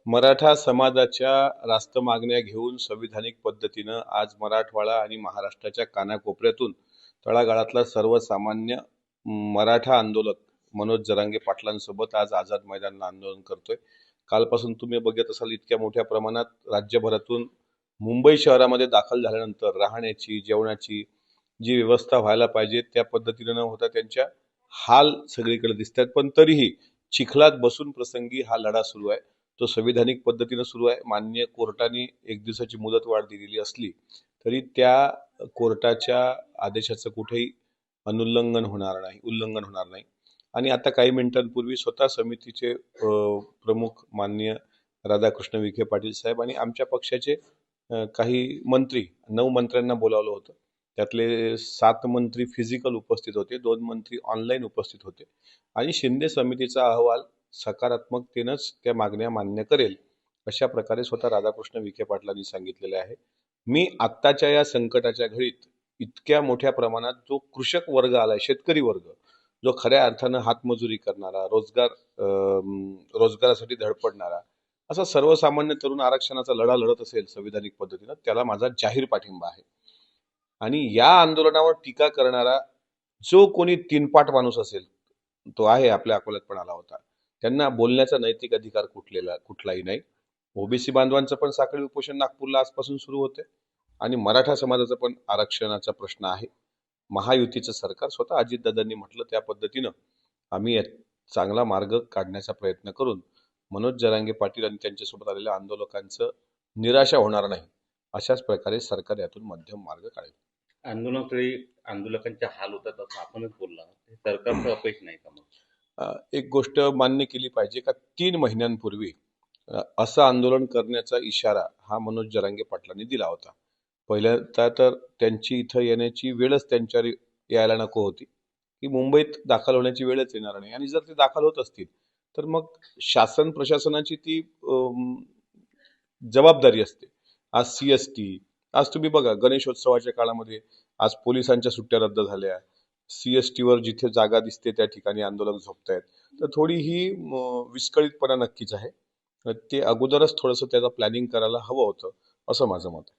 मराठा समाजाच्या रास्त मागण्या घेऊन संविधानिक पद्धतीनं आज मराठवाडा आणि महाराष्ट्राच्या कानाकोपऱ्यातून तळागाळातला सर्वसामान्य मराठा आंदोलक मनोज जरांगे पाटलांसोबत आज आझाद मैदानाला आंदोलन करतोय. कालपासून तुम्ही बघत असाल इतक्या मोठ्या प्रमाणात राज्यभरातून मुंबई शहरामध्ये दाखल झाल्यानंतर राहण्याची, जेवणाची जी व्यवस्था व्हायला पाहिजे त्या पद्धतीने न होता त्यांच्या हाल सगळीकडे दिसतात. पण तरीही चिखलात बसून प्रसंगी हा लढा सुरू आहे. तो संविधानिक पद्धतीने सुरू आहे. माननीय कोर्टाने एक दिवसाची मुदतवाढ दिलेली असली तरी त्या कोर्टाच्या आदेशाचं कुठेही उल्लंघन होणार नाही. आणि आता काही मिनिटांपूर्वी स्वतः समितीचे प्रमुख माननीय राधाकृष्ण विखे पाटील साहेब आणि आमच्या पक्षाचे काही मंत्री 9 मंत्र्यांना बोलावलं होतं. त्यातले 7 मंत्री फिजिकल उपस्थित होते, 2 मंत्री ऑनलाईन उपस्थित होते आणि शिंदे समितीचा अहवाल सकारात्मकतेनंच त्या मागण्या मान्य करेल अशा प्रकारे स्वतः राधाकृष्ण विखे पाटलांनी सांगितलेले आहे. मी आत्ताच्या या संकटाच्या घडीत इतक्या मोठ्या प्रमाणात जो कृषक वर्ग आलाय, शेतकरी वर्ग, जो खऱ्या अर्थानं हातमजुरी करणारा, रोजगारासाठी धडपडणारा असा सर्वसामान्य तरुण आरक्षणाचा लढा लढत असेल संविधानिक पद्धतीनं, त्याला माझा जाहीर पाठिंबा आहे. आणि या आंदोलनावर टीका करणारा जो कोणी तीनपाट माणूस असेल, तो आहे आपल्या अकोल्यात पण आला होता, त्यांना बोलण्याचा नैतिक अधिकार कुठलाही नाही. ओबीसी बांधवांचं पण साखळी उपोषण नागपूरला आजपासून सुरू होते आणि मराठा समाजाचा पण आरक्षणाचा प्रश्न आहे. महायुतीचं सरकार स्वतः अजितदादांनी म्हटलं त्या पद्धतीनं आम्ही चांगला मार्ग काढण्याचा प्रयत्न करून मनोज जरांगे पाटील आणि त्यांच्यासोबत आलेल्या आंदोलकांचं निराशा होणार नाही अशाच प्रकारे सरकार यातून मध्यम मार्ग काढेल. आंदोलकांचे हाल होतात असं आपणच बोलला, सरकारचं अपयश नाही का मग? एक गोष्ट मान्य केली पाहिजे का 3 महिन्यांपूर्वी असं आंदोलन करण्याचा इशारा हा मनोज जरांगे पाटलांनी दिला होता. पहिल्यांदा तर त्यांची इथं येण्याची वेळच त्यांच्यावर यायला नको होती, की मुंबईत दाखल होण्याची वेळच येणार नाही. आणि जर ते दाखल होत असतील तर मग शासन प्रशासनाची ती जबाबदारी असते. आज CST, आज तुम्ही बघा गणेशोत्सवाच्या काळामध्ये आज पोलिसांच्या सुट्ट्या रद्द झाल्या. CST वर जिथे जागा दिसते त्या ठिकाणी आंदोलक झोपतायत. तर थोडी ही विस्कळीतपणा नक्कीच आहे. ते अगोदरच थोडंसं त्याचं प्लॅनिंग करायला हवं होतं असं माझं मत आहे.